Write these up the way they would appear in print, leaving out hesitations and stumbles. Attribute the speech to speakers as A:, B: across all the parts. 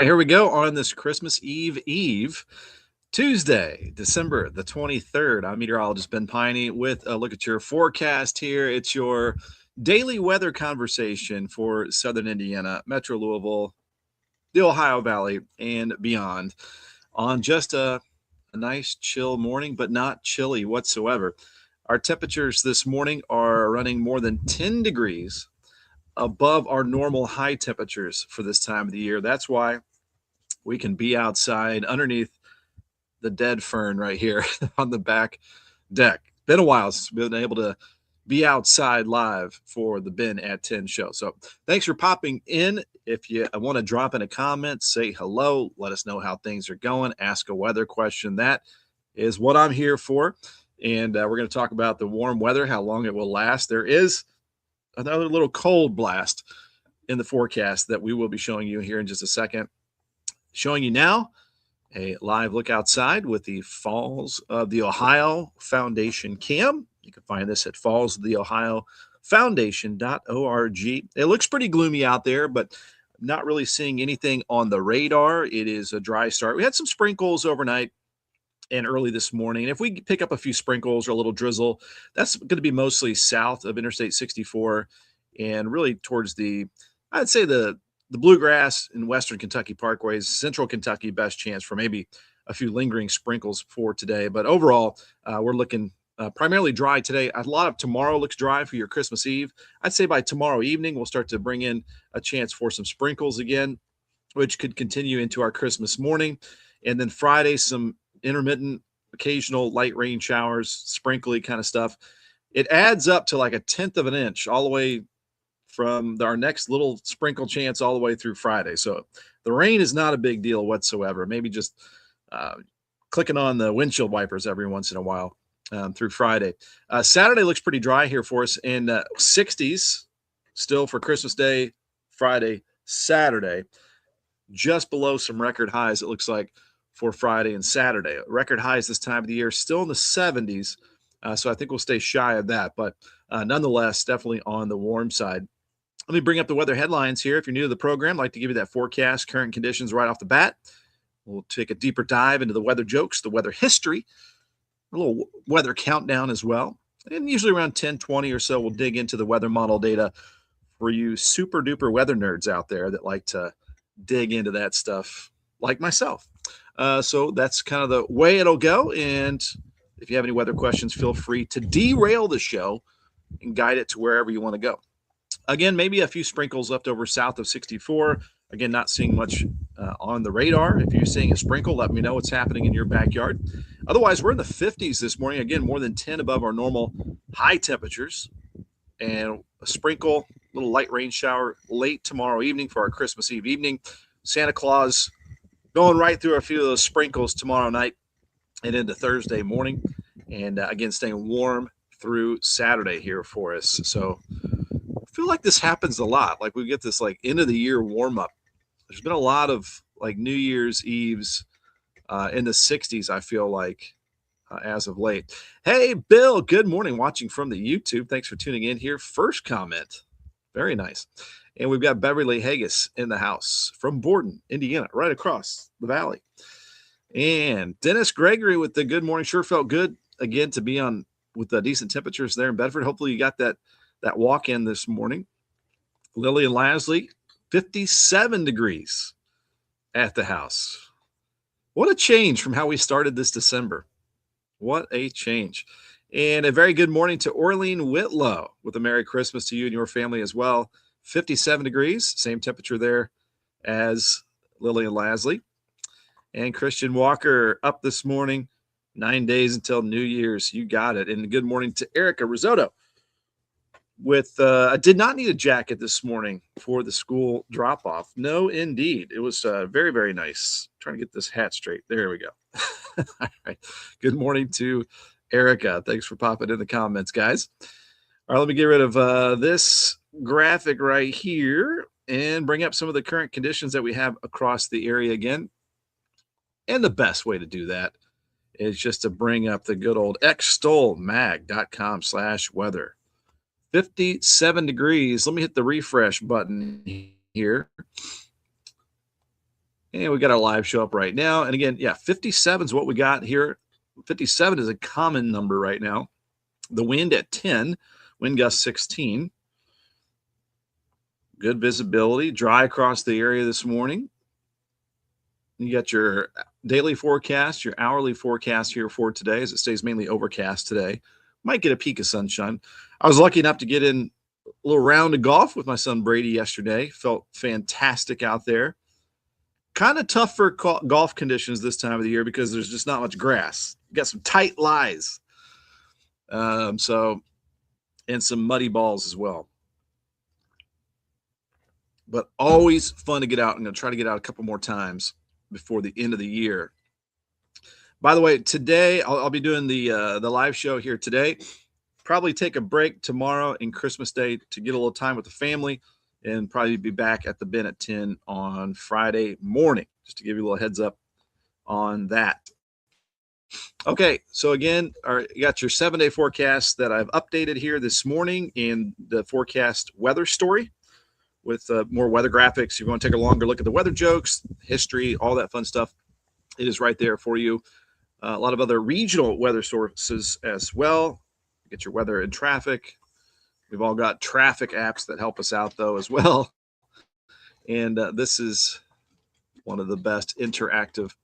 A: Here we go on this Christmas Eve, Tuesday, December the 23rd. I'm meteorologist Ben Peine with a look at your forecast here. It's your daily weather conversation for Southern Indiana, Metro Louisville, the Ohio Valley, and beyond on just a nice chill morning, but not chilly whatsoever. Our temperatures this morning are running more than 10 degrees above our normal high temperatures for this time of the year. That's why we can be outside underneath the dead fern right here on the back deck. Been a while since we've been able to be outside live for the Ben at 10 show. So thanks for popping in. If you want to drop in a comment, say hello, let us know how things are going, ask a weather question. That is what I'm here for. And we're going to talk about the warm weather, how long it will last. There is another little cold blast in the forecast that we will be showing you here in just a second. Showing you now a live look outside with the Falls of the Ohio Foundation cam. You can find this at fallsoftheohiofoundation.org. It looks pretty gloomy out there, but not really seeing anything on the radar. It is a dry start. We had some sprinkles overnight and early this morning. And if we pick up a few sprinkles or a little drizzle, that's going to be mostly south of Interstate 64 and really towards I'd say the bluegrass and western Kentucky parkways, central Kentucky, best chance for maybe a few lingering sprinkles for today. But overall, we're looking primarily dry today. A lot of tomorrow looks dry for your Christmas Eve. I'd say by tomorrow evening, we'll start to bring in a chance for some sprinkles again, which could continue into our Christmas morning. And then Friday, some intermittent, occasional light rain showers, sprinkly kind of stuff. It adds up to like a tenth of an inch all the way from our next little sprinkle chance all the way through Friday. So the rain is not a big deal whatsoever. Maybe just clicking on the windshield wipers every once in a while through Friday. Saturday looks pretty dry here for us in 60s still for Christmas Day, Friday, Saturday, just below some record highs, it looks like, for Friday and Saturday. Record highs this time of the year still in the 70s. So I think we'll stay shy of that. But nonetheless, definitely on the warm side. Let me bring up the weather headlines here. If you're new to the program, I'd like to give you that forecast, current conditions right off the bat. We'll take a deeper dive into the weather jokes, the weather history, a little weather countdown as well. And usually around 10:20 or so, we'll dig into the weather model data for you super duper weather nerds out there that like to dig into that stuff like myself. So that's kind of the way it'll go. And if you have any weather questions, feel free to derail the show and guide it to wherever you want to go. Again, maybe a few sprinkles left over south of 64. Again, not seeing much on the radar. If you're seeing a sprinkle, let me know what's happening in your backyard. Otherwise, we're in the 50s this morning. Again, more than 10 above our normal high temperatures. And a sprinkle, little light rain shower late tomorrow evening for our Christmas Eve evening. Santa Claus going right through a few of those sprinkles tomorrow night and into Thursday morning. And again, staying warm through Saturday here for us. So I feel like this happens a lot. Like we get this like end of the year warm up. There's been a lot of like New Year's Eves in the 60s, I feel like, as of late. Hey, Bill, good morning. Watching from the YouTube. Thanks for tuning in here. First comment. Very nice. And we've got Beverly Haggis in the house from Borden, Indiana, right across the valley. And Dennis Gregory with the good morning. Sure felt good again to be on with the decent temperatures there in Bedford. Hopefully you got that walk in this morning. Lily and Lasley, 57 degrees at the house. What a change from how we started this December. What a change. And a very good morning to Orlean Whitlow with a Merry Christmas to you and your family as well. 57 degrees, same temperature there as Lily and Lasley. And Christian Walker up this morning, 9 days until New Year's. You got it. And good morning to Erica Risotto with I did not need a jacket this morning for the school drop-off. No, indeed. It was very, very nice. Trying to get this hat straight. There we go. All right. Good morning to Erica. Thanks for popping in the comments, guys. All right, let me get rid of this graphic right here and bring up some of the current conditions that we have across the area again. And the best way to do that is just to bring up the good old xstolmag.com/weather. 57 degrees. Let me hit the refresh button here. And we got our live show up right now. And again, yeah, 57 is what we got here. 57 is a common number right now. The wind at 10, wind gust 16. Good visibility, dry across the area this morning. You got your daily forecast, your hourly forecast here for today as it stays mainly overcast today. Might get a peak of sunshine. I was lucky enough to get in a little round of golf with my son Brady yesterday. Felt fantastic out there. Kind of tough for golf conditions this time of the year because there's just not much grass. You got some tight lies. And some muddy balls as well. But always fun to get out. I'm going to try to get out a couple more times before the end of the year. By the way, today I'll be doing the live show here today. Probably take a break tomorrow and Christmas Day to get a little time with the family, and probably be back at the bin at 10 on Friday morning, just to give you a little heads up on that. Okay, so again, you got your 7-day forecast that I've updated here this morning in the forecast weather story with more weather graphics. You want to take a longer look at the weather jokes, history, all that fun stuff. It is right there for you. A lot of other regional weather sources as well. Get your weather and traffic. We've all got traffic apps that help us out, though, as well. And this is one of the best interactive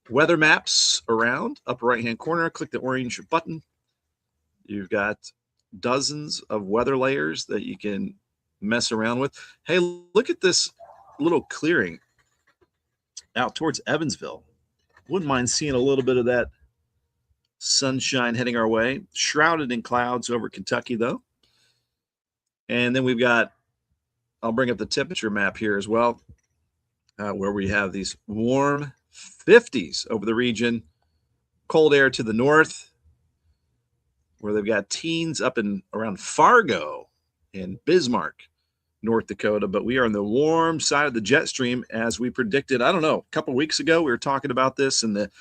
A: weather maps around. Upper right-hand corner, click the orange button. You've got dozens of weather layers that you can mess around with. Hey, look at this little clearing out towards Evansville. Wouldn't mind seeing a little bit of that sunshine heading our way. Shrouded in clouds over Kentucky, though. And then we've got, I'll bring up the temperature map here as well, where we have these warm 50s over the region, cold air to the north, where they've got teens up in around Fargo and Bismarck, North Dakota. But we are on the warm side of the jet stream, as we predicted, I don't know, a couple weeks ago. We were talking about this in the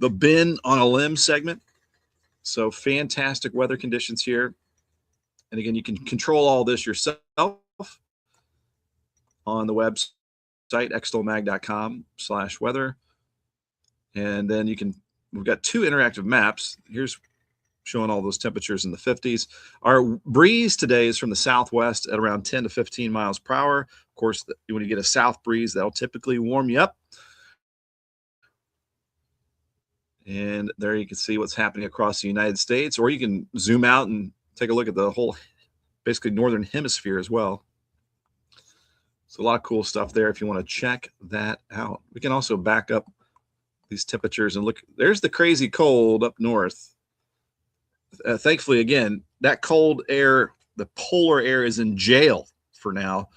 A: bin on a limb segment. So fantastic weather conditions here. And again, you can control all this yourself on the website, xtolmag.com/weather. And then we've got two interactive maps. Here's showing all those temperatures in the 50s. Our breeze today is from the southwest at around 10 to 15 miles per hour. Of course, when you get a south breeze, that'll typically warm you up. And there you can see what's happening across the United States, or you can zoom out and take a look at the whole, basically, northern hemisphere as well. So a lot of cool stuff there if you want to check that out. We can also back up these temperatures and look. There's the crazy cold up north. Thankfully, again, that cold air, the polar air, is in jail for now,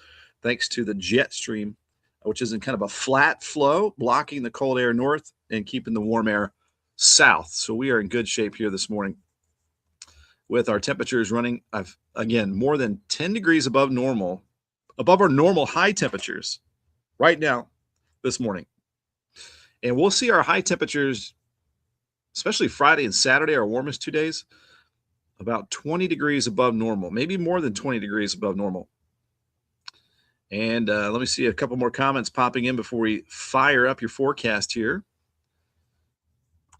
A: thanks to the jet stream, which is in kind of a flat flow, blocking the cold air north and keeping the warm air south. So we are in good shape here this morning with our temperatures running, again, more than 10 degrees above normal, above our normal high temperatures right now this morning. And we'll see our high temperatures, especially Friday and Saturday, our warmest 2 days, about 20 degrees above normal, maybe more than 20 degrees above normal. And let me see a couple more comments popping in before we fire up your forecast here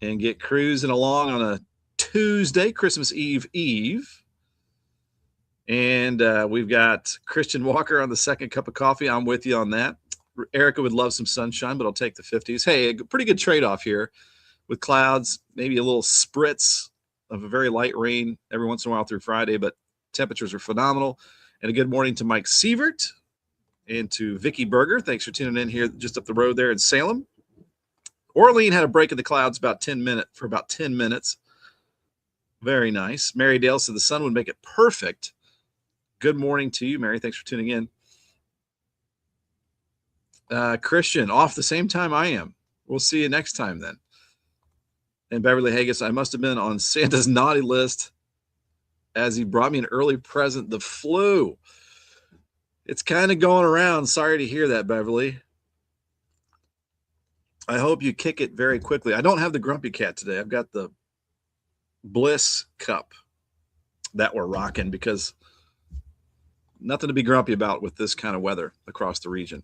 A: and get cruising along on a Tuesday, Christmas Eve. And we've got Christian Walker on the second cup of coffee. I'm with you on that. Erica would love some sunshine, but I'll take the 50s. Hey, a pretty good trade-off here with clouds, maybe a little spritz of a very light rain every once in a while through Friday, but temperatures are phenomenal. And a good morning to Mike Sievert and to Vicky Berger. Thanks for tuning in here just up the road there in Salem. Orlean had a break in the clouds for about 10 minutes. Very nice. Mary Dale said the sun would make it perfect. Good morning to you, Mary. Thanks for tuning in. Christian, off the same time I am. We'll see you next time then. And Beverly Haggis, I must have been on Santa's naughty list as he brought me an early present, the flu. It's kind of going around. Sorry to hear that, Beverly. I hope you kick it very quickly. I don't have the Grumpy Cat today. I've got the Bliss Cup that we're rocking because nothing to be grumpy about with this kind of weather across the region.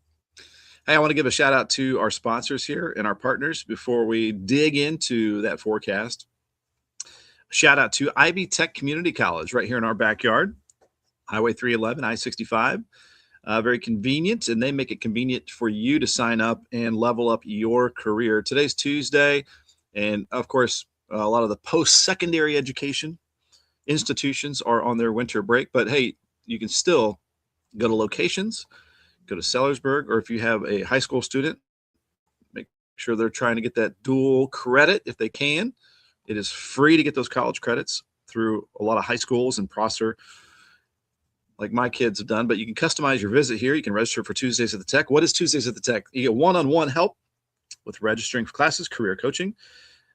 A: Hey, I want to give a shout out to our sponsors here and our partners before we dig into that forecast. Shout out to Ivy Tech Community College right here in our backyard, Highway 311, I-65. Very convenient, and they make it convenient for you to sign up and level up your career. Today's Tuesday, and of course, a lot of the post-secondary education institutions are on their winter break, but hey, you can still go to locations, go to Sellersburg, or if you have a high school student, make sure they're trying to get that dual credit if they can. It is free to get those college credits through a lot of high schools and Prosser, like my kids have done, but you can customize your visit here. You can register for Tuesdays at the Tech. What is Tuesdays at the Tech? You get one-on-one help with registering for classes, career coaching.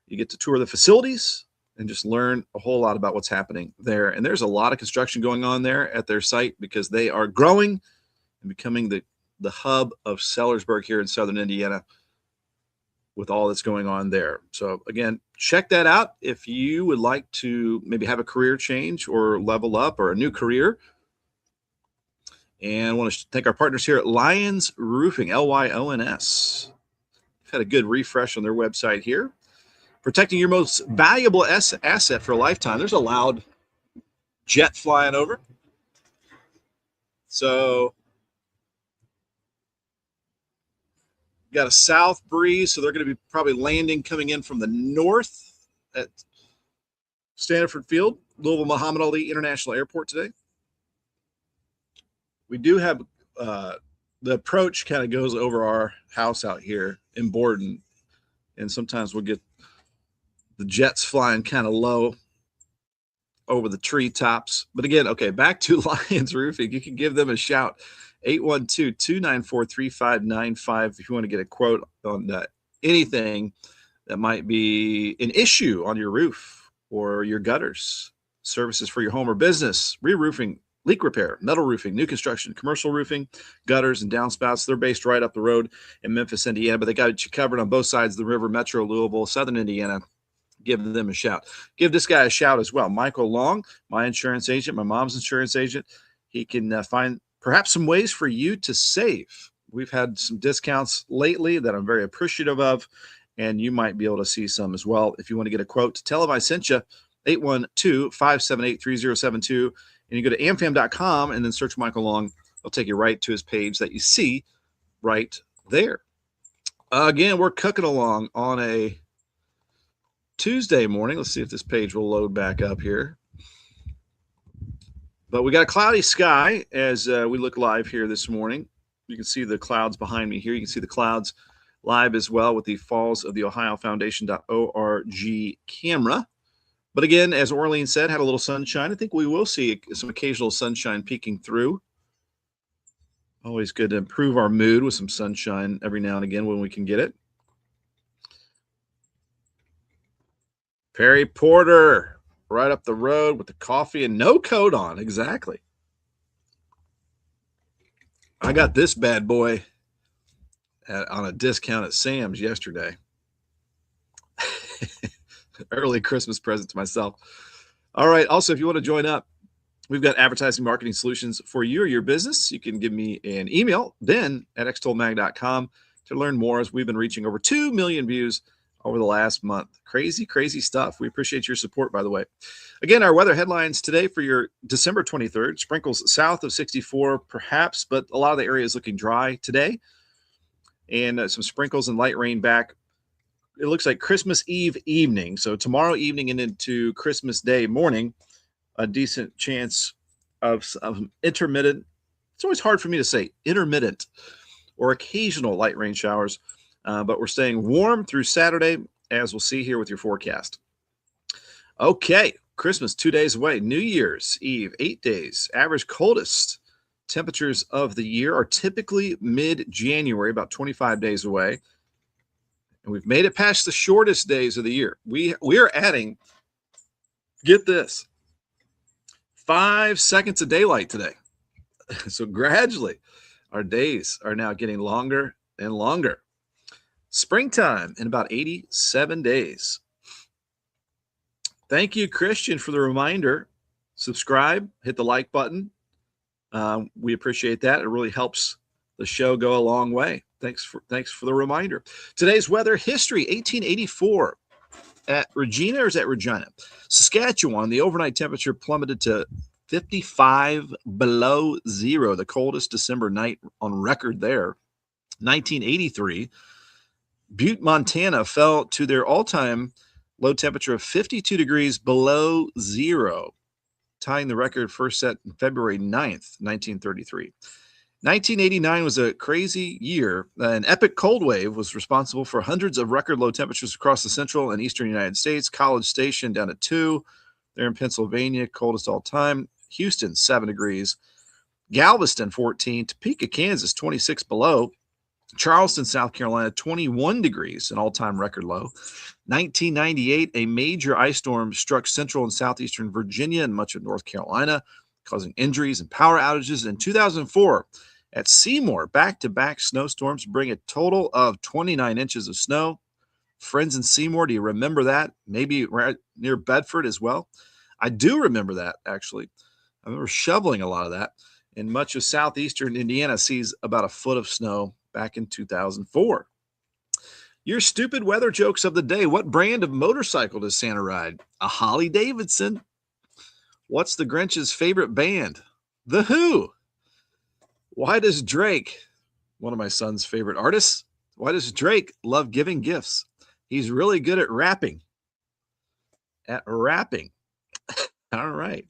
A: You get to tour the facilities and just learn a whole lot about what's happening there. And there's a lot of construction going on there at their site because they are growing and becoming the hub of Sellersburg here in southern Indiana with all that's going on there. So again, check that out if you would like to maybe have a career change or level up or a new career. And I want to thank our partners here at Lyons Roofing, Lyons. We've had a good refresh on their website here. Protecting your most valuable asset for a lifetime. There's a loud jet flying over. So got a south breeze, so they're going to be probably landing coming in from the north at Stanford Field, Louisville Muhammad Ali International Airport today. We do have the approach kind of goes over our house out here in Borden, and sometimes we'll get the jets flying kind of low over the treetops. But again, okay, back to Lyons Roofing. You can give them a shout, 812-294-3595 if you want to get a quote on anything that might be an issue on your roof or your gutters, services for your home or business, re-roofing, leak repair, metal roofing, new construction, commercial roofing, gutters, and downspouts. They're based right up the road in Memphis, Indiana, but they got you covered on both sides of the river, Metro, Louisville, southern Indiana. Give them a shout. Give this guy a shout as well. Michael Long, my insurance agent, my mom's insurance agent. He can find perhaps some ways for you to save. We've had some discounts lately that I'm very appreciative of, and you might be able to see some as well. If you want to get a quote, tell him I sent you, 812-578-3072. And you go to amfam.com and then search Michael Long. It'll take you right to his page that you see right there. Again, we're cooking along on a Tuesday morning. Let's see if this page will load back up here. But we got a cloudy sky as we look live here this morning. You can see the clouds behind me here. You can see the clouds live as well with the Falls of the Ohio Foundation.org camera. But again, as Orlean said, had a little sunshine. I think we will see some occasional sunshine peeking through. Always good to improve our mood with some sunshine every now and again when we can get it. Perry Porter, right up the road with the coffee and no coat on. Exactly. I got this bad boy on a discount at Sam's yesterday. Early Christmas present to myself. All right. Also, if you want to join up, we've got advertising marketing solutions for you or your business. You can give me an email, ben@xtollmag.com, to learn more, as we've been reaching over 2 million views over the last month. Crazy, crazy stuff. We appreciate your support, by the way. Again, our weather headlines today for your December 23rd, sprinkles south of 64 perhaps, but a lot of the area is looking dry today. And some sprinkles and light rain back. It looks like Christmas Eve evening. So tomorrow evening and into Christmas Day morning, a decent chance of intermittent. It's always hard for me to say intermittent or occasional light rain showers, but we're staying warm through Saturday, as we'll see here with your forecast. Okay, Christmas 2 days away. New Year's Eve, 8 days. Average coldest temperatures of the year are typically mid-January, about 25 days away. And we've made it past the shortest days of the year. We are adding, get this, 5 seconds of daylight today. So gradually, our days are now getting longer and longer. Springtime in about 87 days. Thank you, Christian, for the reminder. Subscribe, hit the like button. We appreciate that. It really helps the show go a long way. Thanks for the reminder. Today's weather history: 1884 at Regina, or is that Regina, Saskatchewan. The overnight temperature plummeted to 55 below zero, the coldest December night on record there. 1983, Butte, Montana fell to their all-time low temperature of 52 degrees below zero, tying the record first set on February 9th, 1933. 1989 was a crazy year. An epic cold wave was responsible for hundreds of record low temperatures across the central and eastern United States. College Station down at 2. There in Pennsylvania, coldest all time. Houston, 7 degrees. Galveston, 14. Topeka, Kansas, 26 below. Charleston, South Carolina, 21 degrees, an all-time record low. 1998, a major ice storm struck central and southeastern Virginia and much of North Carolina, causing injuries and power outages. In 2004, at Seymour, back-to-back snowstorms bring a total of 29 inches of snow. Friends in Seymour, do you remember that? Maybe right near Bedford as well. I do remember that, actually. I remember shoveling a lot of that. And much of southeastern Indiana sees about a foot of snow back in 2004. Your stupid weather jokes of the day. What brand of motorcycle does Santa ride? A Harley Davidson. What's the Grinch's favorite band? The Who. Why does Drake, one of my son's favorite artists, why does Drake love giving gifts? He's really good at rapping. All right.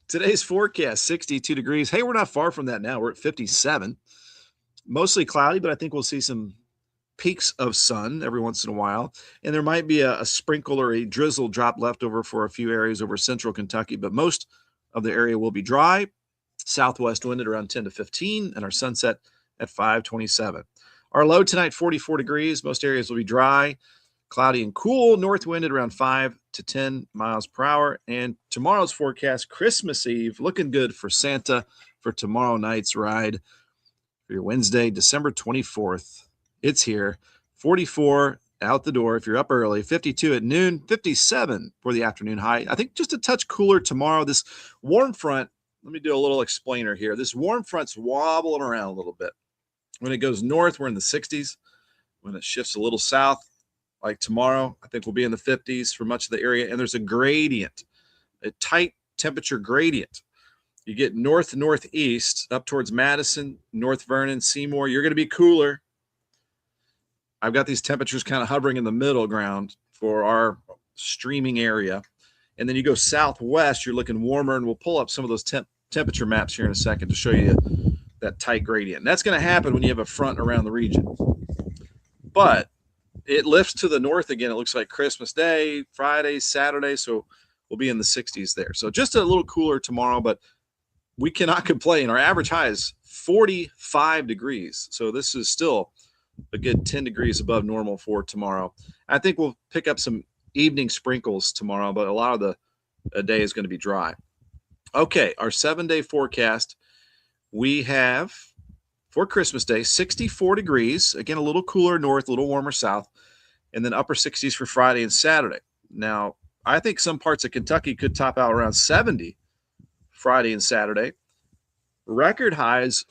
A: Today's forecast, 62 degrees. Hey, we're not far from that now. We're at 57. Mostly cloudy, but I think we'll see some peaks of sun every once in a while. And there might be a sprinkle or a drizzle drop left over for a few areas over central Kentucky, but most of the area will be dry. Southwest wind at around 10 to 15, and our sunset at 5:27. Our low tonight, 44 degrees. Most areas will be dry, cloudy, and cool. North wind at around 5 to 10 miles per hour. And tomorrow's forecast, Christmas Eve, looking good for Santa for tomorrow night's ride. For your Wednesday, December 24th. It's here. 44 out the door if you're up early. 52 at noon. 57 for the afternoon high. I think just a touch cooler tomorrow. This warm front, let me do a little explainer here. This warm front's wobbling around a little bit. When it goes north, we're in the 60s. When it shifts a little south, like tomorrow, I think we'll be in the 50s for much of the area. And there's a gradient, a tight temperature gradient. You get northeast up towards Madison, North Vernon, Seymour, you're going to be cooler. I've got these temperatures kind of hovering in the middle ground for our streaming area. And then you go southwest, you're looking warmer, and we'll pull up some of those temperature maps here in a second to show you that tight gradient. And that's going to happen when you have a front around the region. But it lifts to the north again. It looks like Christmas Day, Friday, Saturday, so we'll be in the 60s there. So just a little cooler tomorrow, but we cannot complain. Our average high is 45 degrees. So this is still a good 10 degrees above normal for tomorrow. I think we'll pick up some evening sprinkles tomorrow, but a lot of the day is going to be dry. Okay, our 7-day forecast. We have, for Christmas Day, 64 degrees. Again, a little cooler north, a little warmer south. And then upper 60s for Friday and Saturday. Now, I think some parts of Kentucky could top out around 70 Friday and Saturday. Record highs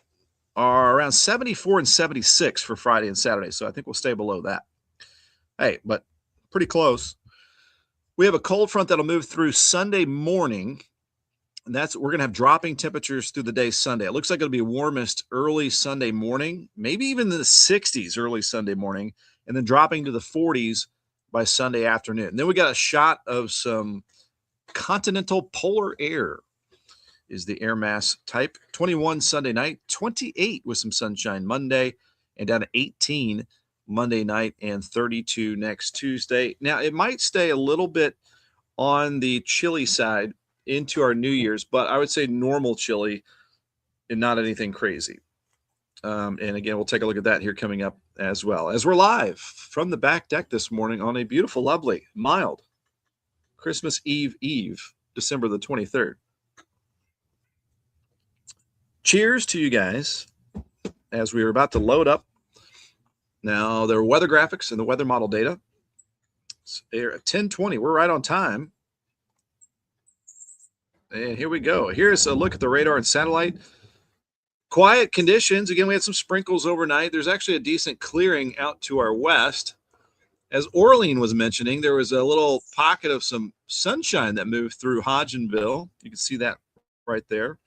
A: are around 74 and 76 for Friday and Saturday. So I think we'll stay below that. Hey, but pretty close. We have a cold front that'll move through Sunday morning. And we're going to have dropping temperatures through the day Sunday. It looks like it'll be warmest early Sunday morning, maybe even in the 60s early Sunday morning, and then dropping to the 40s by Sunday afternoon. And then we got a shot of some continental polar air is the air mass type. 21 Sunday night, 28 with some sunshine Monday, and down to 18 Monday night, and 32 next Tuesday. Now, it might stay a little bit on the chilly side into our New Year's, but I would say normal chilly and not anything crazy. And again, we'll take a look at that here coming up as well, as we're live from the back deck this morning on a beautiful, lovely, mild Christmas Eve, December the 23rd. Cheers to you guys as we are about to load up. Now, there are weather graphics and the weather model data. It's at 10:20. We're right on time. And here we go. Here's a look at the radar and satellite. quiet conditions. Again, we had some sprinkles overnight. There's actually a decent clearing out to our west. As Orlean was mentioning, there was a little pocket of some sunshine that moved through Hodgenville. You can see that right there.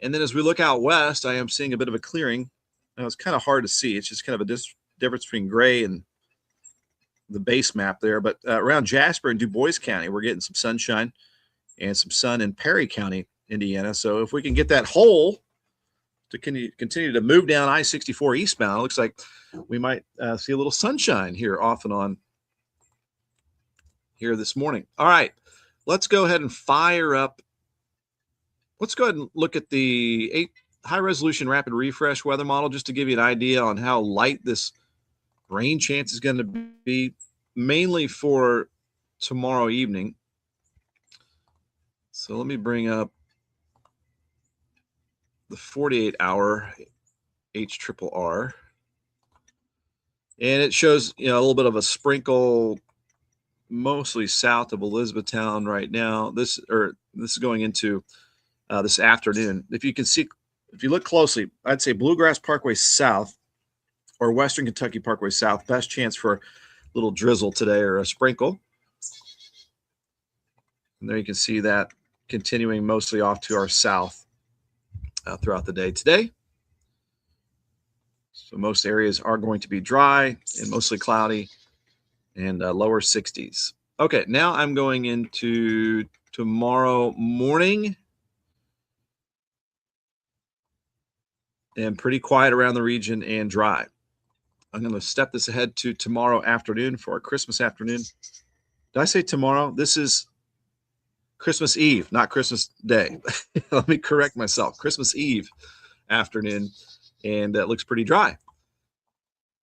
A: And then as we look out west, I am seeing a bit of a clearing. Now, it's kind of hard to see. It's just kind of a difference between gray and the base map there. But around Jasper and Du Bois County, we're getting some sunshine and some sun in Perry County, Indiana. So if we can get that hole to continue to move down I-64 eastbound, it looks like we might see a little sunshine here off and on here this morning. All right, let's go ahead and fire up. Let's go ahead and look at the high-resolution rapid refresh weather model just to give you an idea on how light this rain chance is going to be, mainly for tomorrow evening. So let me bring up the 48-hour HRRR. And it shows, a little bit of a sprinkle mostly south of Elizabethtown right now. This is going into this afternoon. If you look closely, I'd say Bluegrass Parkway South or Western Kentucky Parkway South, best chance for a little drizzle today or a sprinkle. And there you can see that continuing mostly off to our south throughout the day today. So most areas are going to be dry and mostly cloudy and lower 60s. Okay, now I'm going into tomorrow morning. And pretty quiet around the region and dry. I'm going to step this ahead to tomorrow afternoon for our Christmas afternoon. Did I say tomorrow? This is Christmas Eve, not Christmas Day. Let me correct myself. Christmas Eve afternoon, and it looks pretty dry.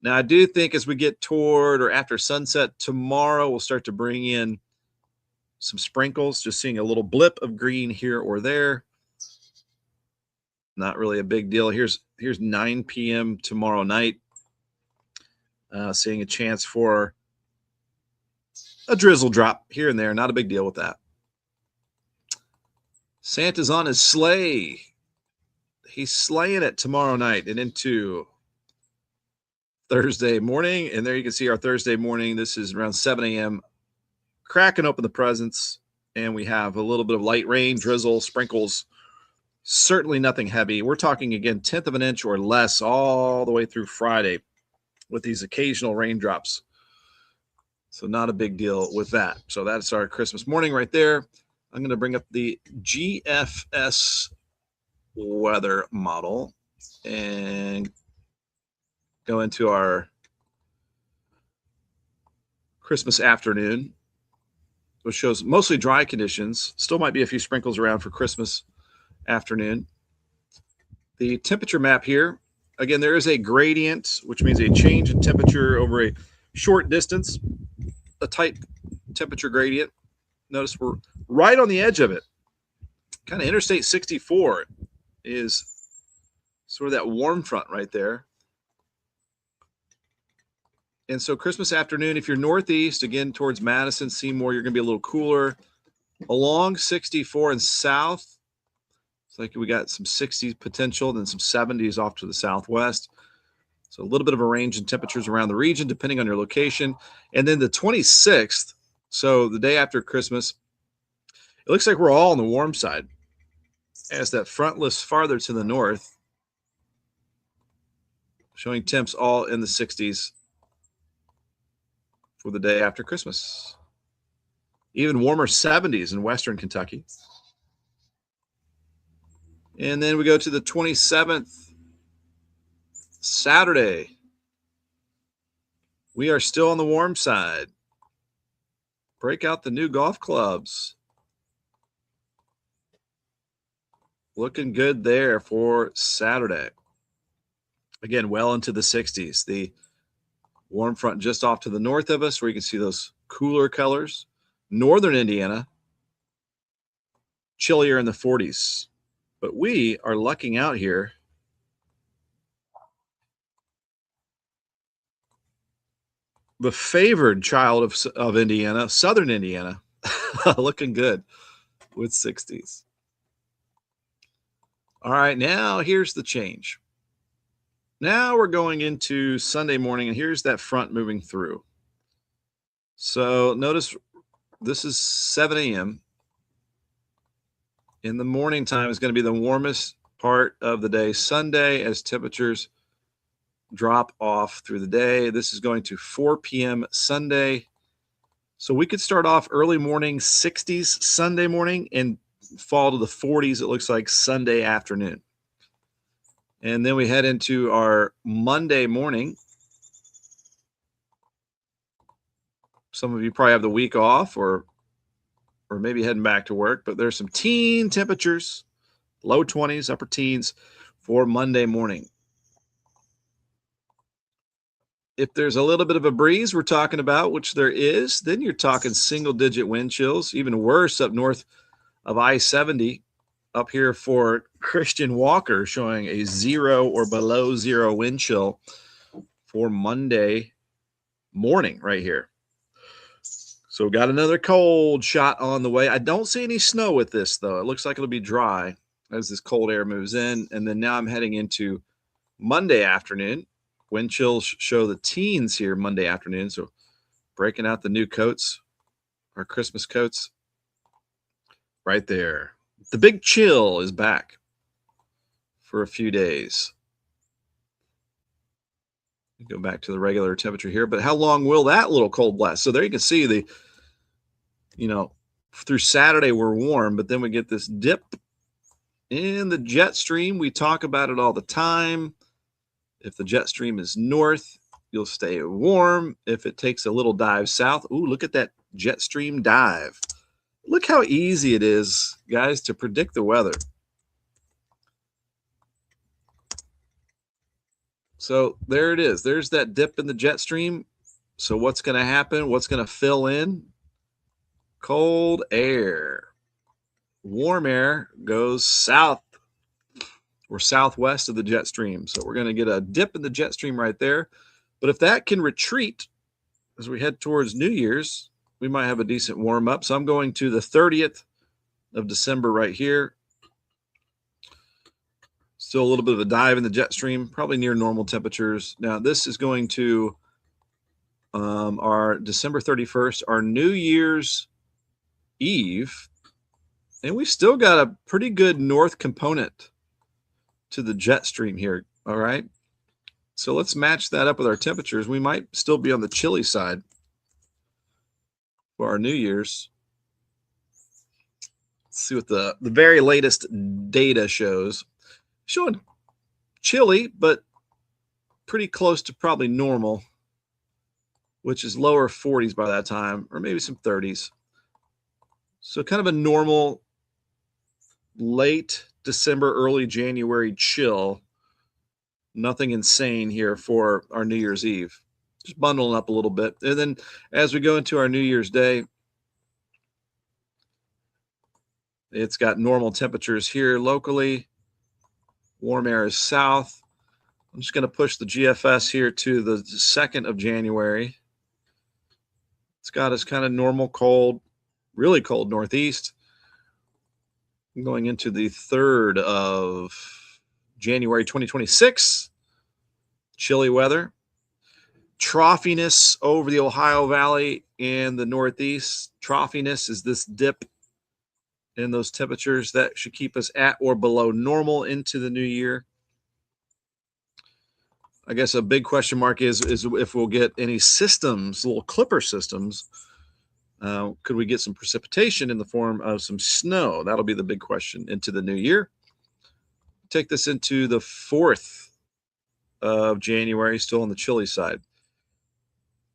A: Now, I do think as we get toward or after sunset tomorrow, we'll start to bring in some sprinkles, just seeing a little blip of green here or there. Not really a big deal. Here's 9 p.m. tomorrow night. Seeing a chance for a drizzle drop here and there. Not a big deal with that. Santa's on his sleigh. He's sleighing it tomorrow night and into Thursday morning. And there you can see our Thursday morning. This is around 7 a.m. Cracking open the presents. And we have a little bit of light rain, drizzle, sprinkles. Certainly nothing heavy. We're talking, again, 1/10 of an inch or less all the way through Friday with these occasional raindrops. So not a big deal with that. So that's our Christmas morning right there. I'm going to bring up the GFS weather model and go into our Christmas afternoon, which shows mostly dry conditions. Still might be a few sprinkles around for Christmas afternoon. The temperature map here, again, there is a gradient, which means a change in temperature over a short distance, a tight temperature gradient. Notice we're right on the edge of it. Kind of Interstate 64 is sort of that warm front right there. And so Christmas afternoon, if you're northeast, again, towards Madison, Seymour, you're going to be a little cooler. Along 64 and south, it's like we got some 60s potential, then some 70s off to the southwest. So a little bit of a range in temperatures around the region, depending on your location. And then the 26th, so the day after Christmas, it looks like we're all on the warm side as that front lifts farther to the north, showing temps all in the 60s for the day after Christmas. Even warmer 70s in western Kentucky. And then we go to the 27th, Saturday. We are still on the warm side. Break out the new golf clubs. Looking good there for Saturday. Again, well into the 60s. The warm front just off to the north of us, where you can see those cooler colors. Northern Indiana, chillier in the 40s. But we are lucking out here. The favored child of Indiana, Southern Indiana, looking good with 60s. All right, now here's the change. Now we're going into Sunday morning, and here's that front moving through. So notice this is 7 a.m. In the morning time is going to be the warmest part of the day. Sunday, as temperatures drop off through the day, this is going to 4 p.m. Sunday. So we could start off early morning 60s Sunday morning and fall to the 40s, it looks like Sunday afternoon. And then we head into our Monday morning. Some of you probably have the week off or maybe heading back to work, but there's some teen temperatures, low 20s, upper teens for Monday morning. If there's a little bit of a breeze we're talking about, which there is, then you're talking single digit wind chills, even worse up north of I-70 up here for Christian Walker, showing a 0 or below 0 wind chill for Monday morning right here. So got another cold shot on the way. I don't see any snow with this, though. It looks like it'll be dry as this cold air moves in. And then now I'm heading into Monday afternoon. Wind chills show the teens here Monday afternoon. So breaking out the new coats, our Christmas coats right there. The big chill is back for a few days. Go back to the regular temperature here, but how long will that little cold blast? So there you can see through Saturday we're warm, but then we get this dip in the jet stream. We talk about it all the time. If the jet stream is north, you'll stay warm. If it takes a little dive south, ooh, look at that jet stream dive. Look how easy it is, guys, to predict the weather. So there it is. There's that dip in the jet stream. So what's going to happen? What's going to fill in? Cold air. Warm air goes south or southwest of the jet stream. So we're going to get a dip in the jet stream right there. But if that can retreat as we head towards New Year's, we might have a decent warm up. So I'm going to the 30th of December right here. Still a little bit of a dive in the jet stream, probably near normal temperatures. Now, this is going to our December 31st, our New Year's Eve. And we still got a pretty good north component to the jet stream here. All right. So let's match that up with our temperatures. We might still be on the chilly side for our New Year's. Let's see what the very latest data shows. Showing chilly, but pretty close to probably normal, which is lower 40s by that time, or maybe some 30s. So kind of a normal late December, early January chill. Nothing insane here for our New Year's Eve. Just bundling up a little bit. And then as we go into our New Year's Day, it's got normal temperatures here locally. Warm air is south. I'm just going to push the GFS here to the 2nd of January. It's got us kind of normal cold, really cold northeast. Going into the 3rd of January 2026. Chilly weather. Troughiness over the Ohio Valley and the Northeast. Troughiness is this dip in those temperatures that should keep us at or below normal into the new year. I guess a big question mark is if we'll get any systems, little clipper systems. Could we get some precipitation in the form of some snow? That'll be the big question into the new year. Take this into the 4th of January, still on the chilly side.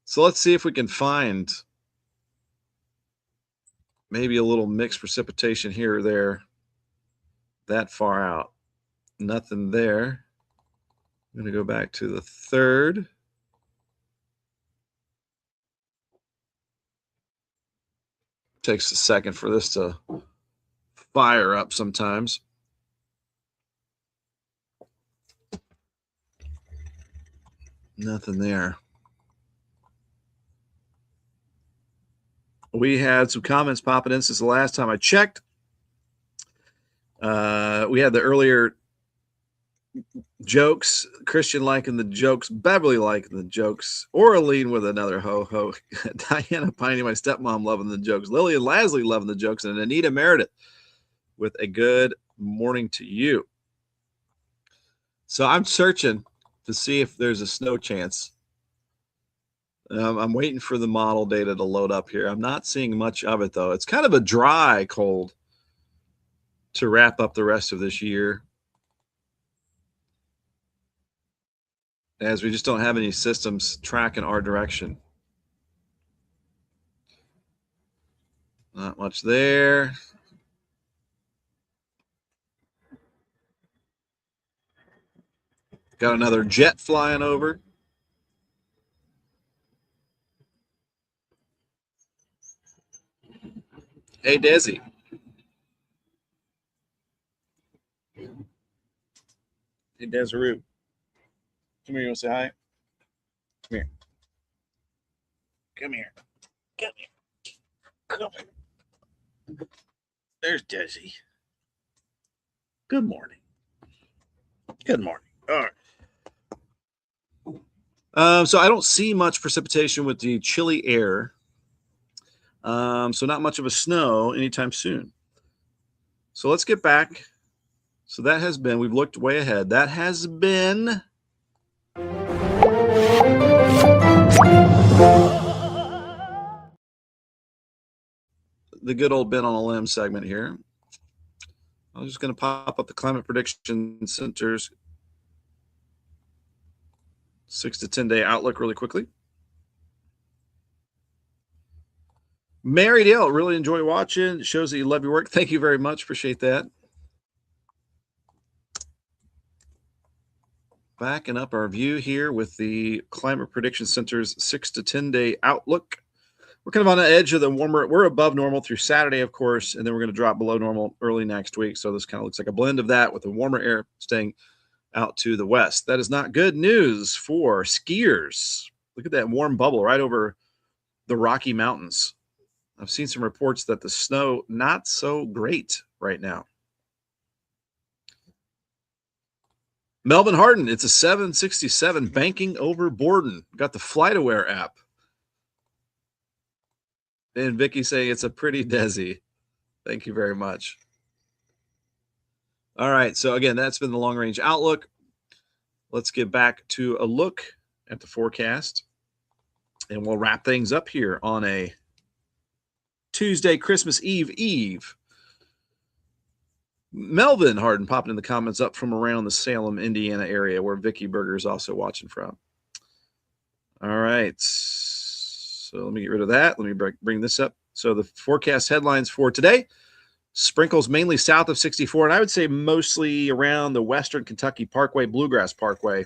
A: So let's see if we can find maybe a little mixed precipitation here or there that far out. Nothing there. I'm going to go back to the 3rd. Takes a second for this to fire up sometimes. Nothing there. We had some comments popping in since the last time I checked. We had the earlier jokes, Christian liking the jokes, Beverly liking the jokes, Oraline with another ho-ho, Diana Piney, my stepmom, loving the jokes, Lily and Lasley loving the jokes, and Anita Meredith with a good morning to you. So I'm searching to see if there's a snow chance. I'm waiting for the model data to load up here. I'm not seeing much of it, though. It's kind of a dry cold to wrap up the rest of this year, as we just don't have any systems tracking our direction. Not much there. Got another jet flying over. Hey, Desi. Hey, Desiree. Come here. You want to say hi? Come here. Come here. Come here. Come here. There's Desi. Good morning. Good morning. All right. So I don't see much precipitation with the chilly air. So not much of a snow anytime soon. So let's get back. So that has been, we've looked way ahead. That has been the good old Ben on a Limb segment here. I'm just going to pop up the Climate Prediction Center's 6 to 10 day outlook really quickly. Mary Dale, really enjoy watching. It shows that you love your work. Thank you very much. Appreciate that. Backing up our view here with the Climate Prediction Center's 6 to 10 day outlook. We're kind of on the edge of the warmer. We're above normal through Saturday, of course, and then we're going to drop below normal early next week. So this kind of looks like a blend of that with the warmer air staying out to the west. That is not good news for skiers. Look at that warm bubble right over the Rocky Mountains. I've seen some reports that the snow not so great right now. Melvin Harden, it's a 767 banking over Borden. Got the FlightAware app. And Vicky saying it's a pretty Desi. Thank you very much. All right. So again, that's been the long range outlook. Let's get back to a look at the forecast. And we'll wrap things up here on a Tuesday, Christmas Eve. Melvin Harden popping in the comments up from around the Salem, Indiana area where Vicky Berger is also watching from. All right. So let me get rid of that. Let me bring this up. So the forecast headlines for today: sprinkles mainly south of 64, and I would say mostly around the Western Kentucky Parkway, Bluegrass Parkway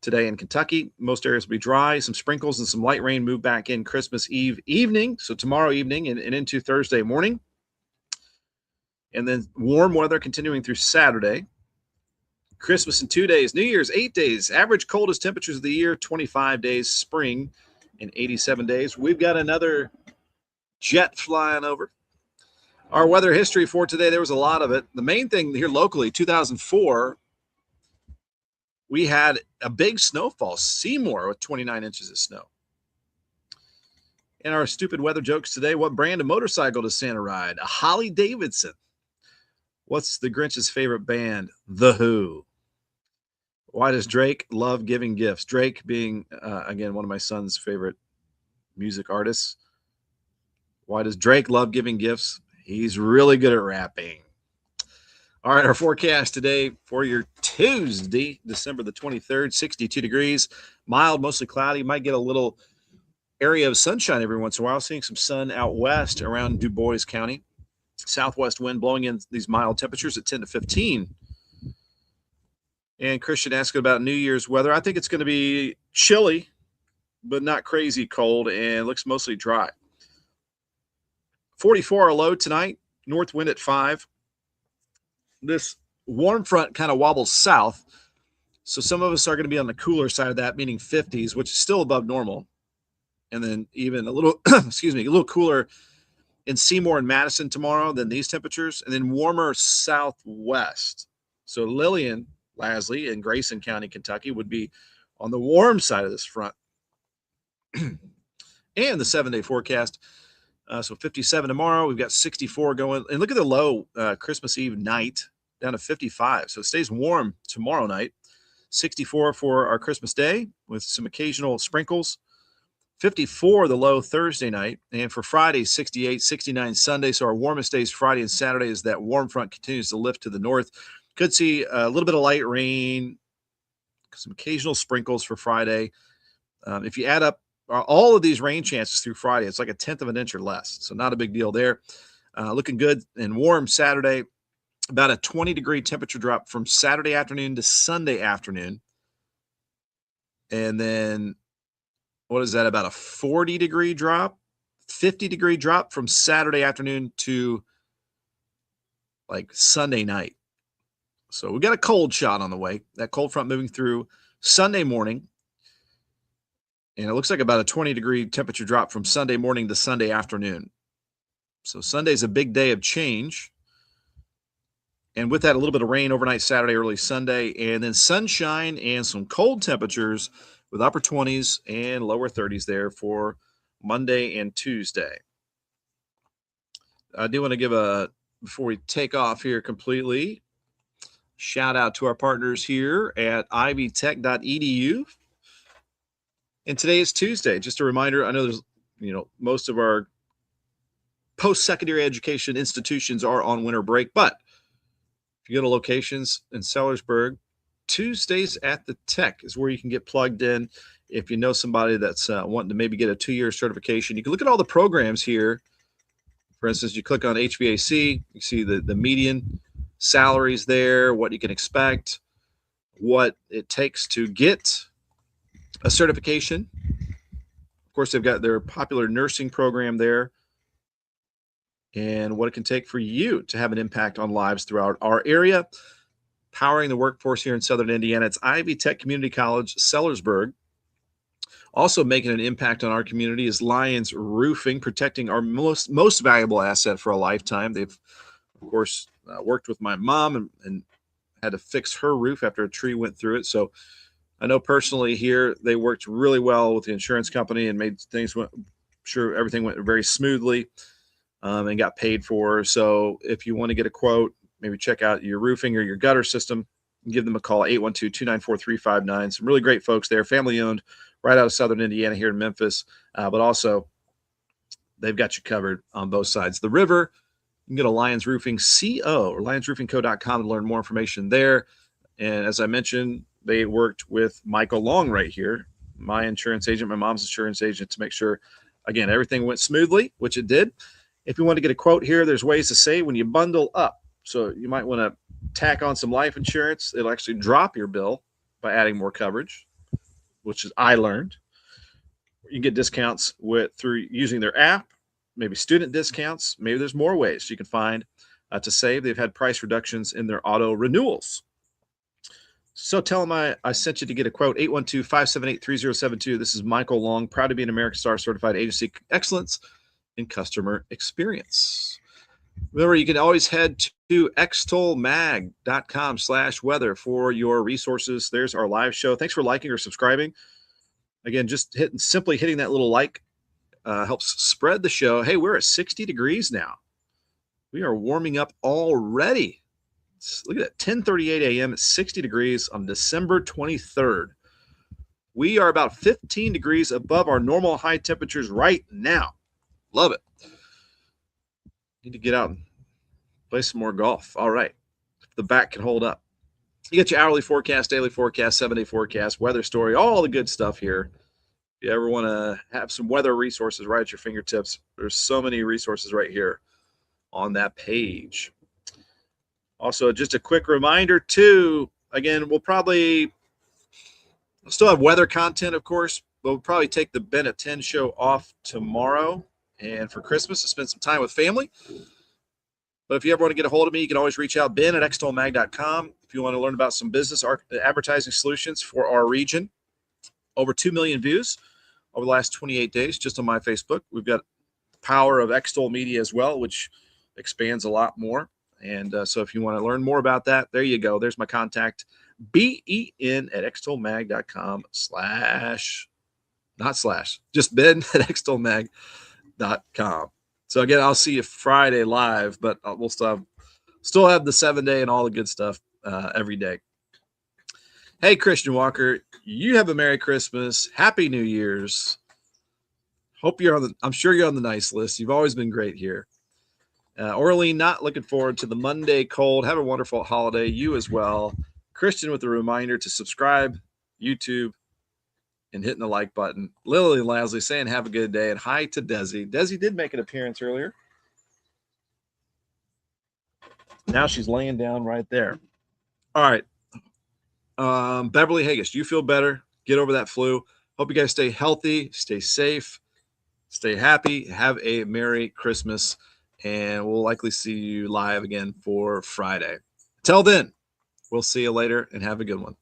A: today in Kentucky. Most areas will be dry. Some sprinkles and some light rain move back in Christmas Eve evening, so tomorrow evening and into Thursday morning. And then warm weather continuing through Saturday. Christmas in 2 days. New Year's 8 days. Average coldest temperatures of the year, 25 days. Spring in 87 days. We've got another jet flying over. Our weather history for today, there was a lot of it. The main thing here locally, 2004, we had a big snowfall. Seymour with 29 inches of snow. And our stupid weather jokes today: what brand of motorcycle does Santa ride? A Harley Davidson. What's the Grinch's favorite band? The Who. Why does Drake love giving gifts? Drake being, again, one of my son's favorite music artists. Why does Drake love giving gifts? He's really good at rapping. All right, our forecast today for your Tuesday, December the 23rd, 62 degrees, mild, mostly cloudy. Might get a little area of sunshine every once in a while. Seeing some sun out west around Du Bois County. Southwest wind blowing in these mild temperatures at 10 to 15. And Christian asking about New Year's weather. I think it's going to be chilly, but not crazy cold, and looks mostly dry. 44 our low tonight, north wind at 5. This warm front kind of wobbles south, so some of us are going to be on the cooler side of that, meaning 50s, which is still above normal. And then even a little, a little cooler in Seymour and Madison tomorrow than these temperatures, and then warmer southwest. So Lillian, Lasley, and Grayson County, Kentucky would be on the warm side of this front. And the 7-day forecast. So 57 tomorrow. We've got 64 going. And look at the low Christmas Eve night down to 55. So it stays warm tomorrow night. 64 for our Christmas Day with some occasional sprinkles. 54 the low Thursday night. And for Friday, 68, 69 Sunday. So our warmest days Friday and Saturday as that warm front continues to lift to the north. Could see a little bit of light rain, some occasional sprinkles for Friday. If you add up all of these rain chances through Friday, it's like 1/10 of an inch or less. So not a big deal there. Looking good and warm Saturday. About a 20-degree temperature drop from Saturday afternoon to Sunday afternoon. And then what is that? About a 40-degree drop, 50-degree drop from Saturday afternoon to like Sunday night. So we got a cold shot on the way. That cold front moving through Sunday morning. And it looks like about a 20-degree temperature drop from Sunday morning to Sunday afternoon. So Sunday's a big day of change. And with that, a little bit of rain overnight Saturday, early Sunday, and then sunshine and some cold temperatures with upper 20s and lower 30s there for Monday and Tuesday. I do want to give before we take off here completely, shout out to our partners here at ivytech.edu. And today is Tuesday. Just a reminder, I know there's, most of our post-secondary education institutions are on winter break, but if you go to locations in Sellersburg, Tuesdays at the Tech is where you can get plugged in. If you know somebody that's wanting to maybe get a 2-year certification, you can look at all the programs here. For instance, you click on HVAC, you see the median salaries there, what you can expect, what it takes to get a certification. Of course, they've got their popular nursing program there and what it can take for you to have an impact on lives throughout our area. Powering the workforce here in Southern Indiana. It's Ivy Tech Community College, Sellersburg. Also making an impact on our community is Lions Roofing, protecting our most valuable asset for a lifetime. They've, of course, worked with my mom and had to fix her roof after a tree went through it. So I know personally here they worked really well with the insurance company and made sure everything went very smoothly and got paid for. So if you want to get a quote, maybe check out your roofing or your gutter system, give them a call, 812-294-3559. Some really great folks there, family owned, right out of Southern Indiana here in Memphis. But also they've got you covered on both sides of the river. You can go to Lions Roofing CO or lionsroofingco.com to learn more information there. And as I mentioned, they worked with Michael Long right here, my insurance agent, my mom's insurance agent, to make sure, again, everything went smoothly, which it did. If you want to get a quote here, there's ways to save when you bundle up. So you might want to tack on some life insurance. It'll actually drop your bill by adding more coverage, which is I learned. You can get discounts through using their app, maybe student discounts. Maybe there's more ways you can find to save. They've had price reductions in their auto renewals. So tell them I sent you to get a quote, 812-578-3072. This is Michael Long, proud to be an American Star Certified Agency Excellence in Customer Experience. Remember, you can always head to xtolmag.com/weather for your resources. There's our live show. Thanks for liking or subscribing. Again, just simply hitting that little like helps spread the show. Hey, we're at 60 degrees now. We are warming up already. Look at that, 10:38 a.m. at 60 degrees on December 23rd. We are about 15 degrees above our normal high temperatures right now. Love it. Need to get out and play some more golf. All right. If the back can hold up. You get your hourly forecast, daily forecast, 7-day forecast, weather story, all the good stuff here. If you ever want to have some weather resources right at your fingertips, there's so many resources right here on that page. Also, just a quick reminder, too, again, we'll still have weather content, of course, but we'll probably take the Ben at 10 show off tomorrow and for Christmas to spend some time with family. But if you ever want to get a hold of me, you can always reach out, Ben at xtolmag.com. If you want to learn about some business advertising solutions for our region, over 2 million views over the last 28 days just on my Facebook. We've got power of Xtol Media as well, which expands a lot more. And so if you want to learn more about that, there you go. There's my contact, ben@xtolmag.com / not slash, just ben@xtolmag.com. So again, I'll see you Friday live, but we'll still have the 7-day and all the good stuff every day. Hey, Christian Walker, you have a Merry Christmas. Happy New Year's. I'm sure you're on the nice list. You've always been great here. Orlean, not looking forward to the Monday cold. Have a wonderful holiday. You as well. Christian with a reminder to subscribe, YouTube, and hitting the like button. Lily and Lasley saying have a good day. And hi to Desi. Desi did make an appearance earlier. Now she's laying down right there. All right. Beverly Haggis, you feel better. Get over that flu. Hope you guys stay healthy, stay safe, stay happy. Have a Merry Christmas. And we'll likely see you live again for Friday. Till then, we'll see you later and have a good one.